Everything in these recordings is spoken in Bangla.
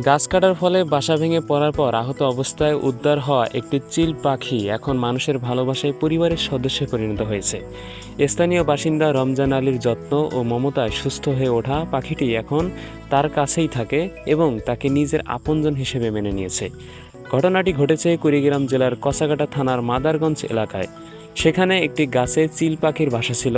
গাছ কাটার ফলে বাসা ভেঙে পড়ার পর আহত অবস্থায় উদ্ধার হওয়া একটি চিল পাখি এখন মানুষের ভালোবাসায় পরিবারের সদস্যে পরিণত হয়েছে। স্থানীয় বাসিন্দা রমজান আলীর যত্ন ও মমতায় সুস্থ হয়ে ওঠা পাখিটি এখন তার কাছেই থাকে এবং তাকে নিজের আপনজন হিসেবে মেনে নিয়েছে। ঘটনাটি ঘটেছে কুড়িগ্রাম জেলার কসাকাটা থানার মাদারগঞ্জ এলাকায়। সেখানে একটি গাছে চিল পাখির বাসা ছিল।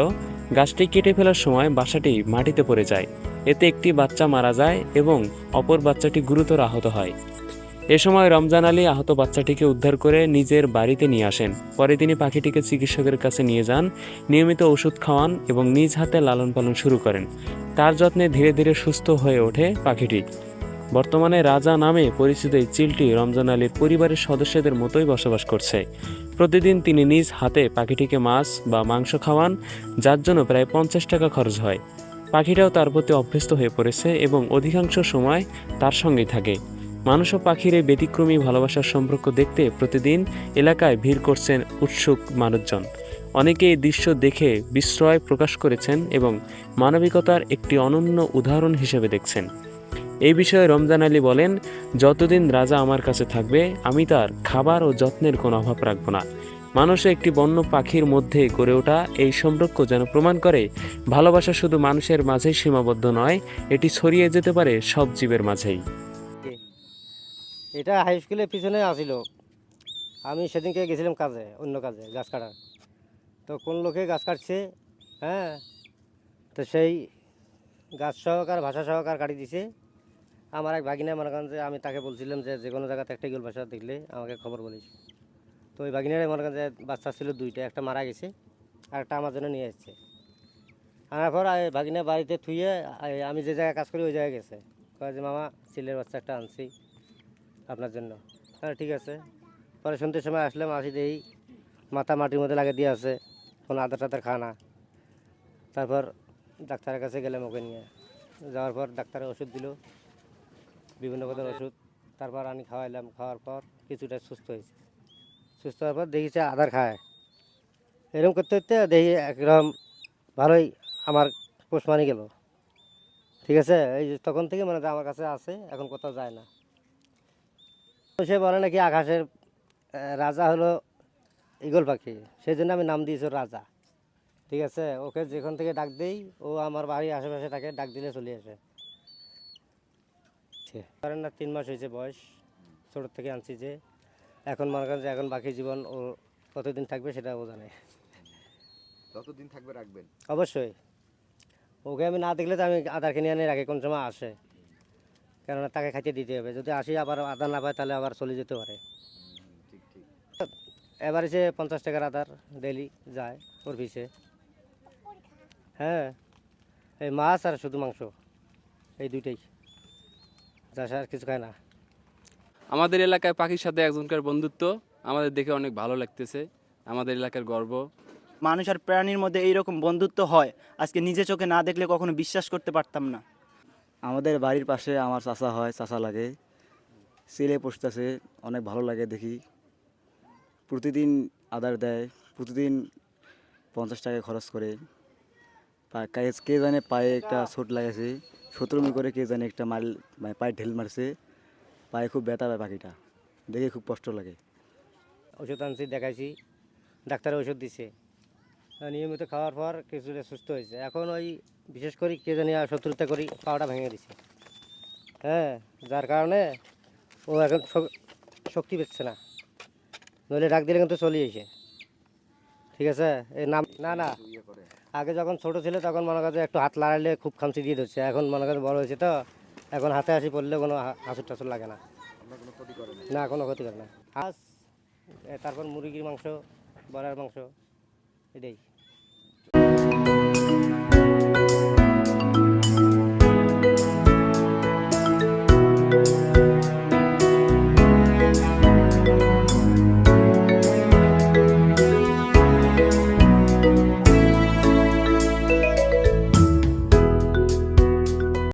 গাছটি কেটে ফেলার সময় বাসাটি মাটিতে পড়ে যায়। এতে একটি বাচ্চা মারা যায় এবং অপর বাচ্চাটি গুরুতর আহত হয়। এ সময় রমজান আলী আহত বাচ্চাটিকে উদ্ধার করে নিজের বাড়িতে নিয়ে আসেন। পরে তিনি পাখিটিকে চিকিৎসকের কাছে নিয়ে যান, নিয়মিত ওষুধ খাওয়ান এবং নিজ হাতে লালন পালন শুরু করেন। তার যত্নে ধীরে ধীরে সুস্থ হয়ে ওঠে পাখিটি। বর্তমানে রাজা নামে পরিচিত এই চিলটি রমজান আলীর পরিবারের সদস্যদের মতোই বসবাস করছে। প্রতিদিন তিনি নিজ হাতে পাখিটিকে মাছ বা মাংস খাওয়ান, যার জন্য প্রায় 50 টাকা খরচ হয়। পাখিটাও তার প্রতি অভ্যস্ত হয়ে পড়েছে এবং অধিকাংশ সময় তার সঙ্গেই থাকে। মানুষ ও পাখির এই ব্যতিক্রমী ভালোবাসার সম্পর্ক দেখতে প্রতিদিন এলাকায় ভিড় করছেন উৎসুক মানুষজন। অনেকে এই দৃশ্য দেখে বিস্ময় প্রকাশ করেছেন এবং মানবিকতার একটি অনন্য উদাহরণ হিসেবে দেখছেন। এই বিষয়ে রমজান আলী বলেন, যতদিন রাজা আমার কাছে থাকবে আমি তার খাবার ও যত্নের কোনো অভাব রাখব না। মানুষও একটি বন্য পাখির মধ্যে গড়ে ওঠা এই সম্পর্ক যেন প্রমাণ করে ভালোবাসা শুধু মানুষের মাঝেই সীমাবদ্ধ নয়, এটি ছড়িয়ে যেতে পারে সব জীবের মাঝেই। এটা হাই স্কুলের পিছনে আসিল। আমি সেদিনকে গেছিলাম কাজে, অন্য কাজে গাছ কাটার। তো কোন লোকে গাছ কাটছে, হ্যাঁ, তো সেই গাছ সহকার ভাষা সহকার কাটি দিছে। আমার এক ভাগিনা মনে করেন যে আমি তাকে বলছিলাম যে যে কোনো জায়গাতে একটা ইগল বাসা দেখলে আমাকে খবর বলিস। তো ওই ভাগিনারে মনে করেন যে বাচ্চা ছিল দুইটা, একটা মারা গেছে আর একটা আমার জন্য নিয়ে এসছে। আনার পর ভাগিনা বাড়িতে থুয়ে আমি যে জায়গায় কাজ করি ওই জায়গায় গেছে, কয় যে মামা ছেলের বাচ্চা একটা আনছি আপনার জন্য। হ্যাঁ ঠিক আছে। পরে সন্ধ্যের সময় আসলাম, আসি দেখি মাথা মাটির মধ্যে লাগিয়ে দিয়ে আছে, কোনো আদার টাদার খায় না। তারপর ডাক্তারের কাছে গেলাম ওকে নিয়ে, যাওয়ার পর ডাক্তারের ওষুধ দিল, বিভিন্ন প্রকার ওষুধ। তারপর আমি খাওয়াইলাম, খাওয়ার পর কিছুটা সুস্থ হয়েছে। সুস্থ হওয়ার পর দেখেছে আদার খায়। এরকম করতে করতে দেখি একদম ভালোই আমার পোষ মানি গেল। ঠিক আছে, এই যে তখন থেকে মানে আমার কাছে আছে, এখন কোথাও যায় না। সে বলে নাকি আকাশের রাজা হলো ঈগল পাখি, সেই জন্য আমি নাম দিয়েছি ওর রাজা। ঠিক আছে, ওকে যেখান থেকে ডাক দেই ও আমার বাড়ির আশেপাশে থাকে, ডাক দিলে চলে আসে। ধরেন না 3 মাস হয়েছে বয়স, ছোটোর থেকে আনছি যে। এখন মনে করেন যে এখন বাকি জীবন ও কতদিন থাকবে সেটা ও জানে। যতদিন থাকবে রাখবেন? অবশ্যই। ওকে আমি না দেখলে তো আমি আদার কিনে আনি রাখি, কোন সময় আসে, কেননা তাকে খাইতে দিতে হবে। যদি আসি আবার আদা না পায় তাহলে আবার চলে যেতে পারে। ঠিক ঠিক। এবারে সে 50 টাকার আদার ডেলি যায় ওর পিছে। হ্যাঁ, এই মাছ আর শুধু মাংস, এই দুইটাই, যা আর কিছু খায় না। আমাদের এলাকায় পাখির সাথে একজনকার বন্ধুত্ব আমাদের দেখে অনেক ভালো লাগতেছে, আমাদের এলাকার গর্ব। মানুষ আর প্রাণীর মধ্যে এইরকম বন্ধুত্ব হয় আজকে নিজে চোখে না দেখলে কখনো বিশ্বাস করতে পারতাম না। আমাদের বাড়ির পাশে আমার চাচা হয়, চাচা লাগে, ছেলে পোষতেছে, অনেক ভালো লাগে দেখি। প্রতিদিন আদার দেয়, প্রতিদিন 50 টাকা খরচ করে। কে জানে পায়ে একটা চোট লাগেছে, 17মি করে কে জানে একটা মাইল মানে পায়ে ঢেল মারছে, পায়ে খুব ব্যথা পায় পাখিটা, দেখে খুব কষ্ট লাগে। ওষুধ আনছি, দেখাইছি, ডাক্তারে ওষুধ দিছে, নিয়মিত খাওয়ার পর কিছুটা সুস্থ হয়েছে। এখন ওই বিশেষ করে কে জানি আর শত্রুতা করি পাওয়াটা ভেঙে দিছে। হ্যাঁ, যার কারণে ও এখন শক্তি পেচ্ছে না, নইলে ডাক দিলে কিন্তু চলে এসে। ঠিক আছে, এই নাম না না, আগে যখন ছোট ছিল তখন মনে করছে একটু হাত লাগাইলে খুব খামচি দিয়ে ধরছে। এখন মনে করছে বড় হয়েছে তো, এখন হাতে হাসি পড়লে কোনো হাসুর টাসুর লাগে না। আপনার কোনো ক্ষতি করে না? না, কোনো ক্ষতি করে না। হাঁস, তারপর মুরগির মাংস, বড়ার মাংস, এটাই।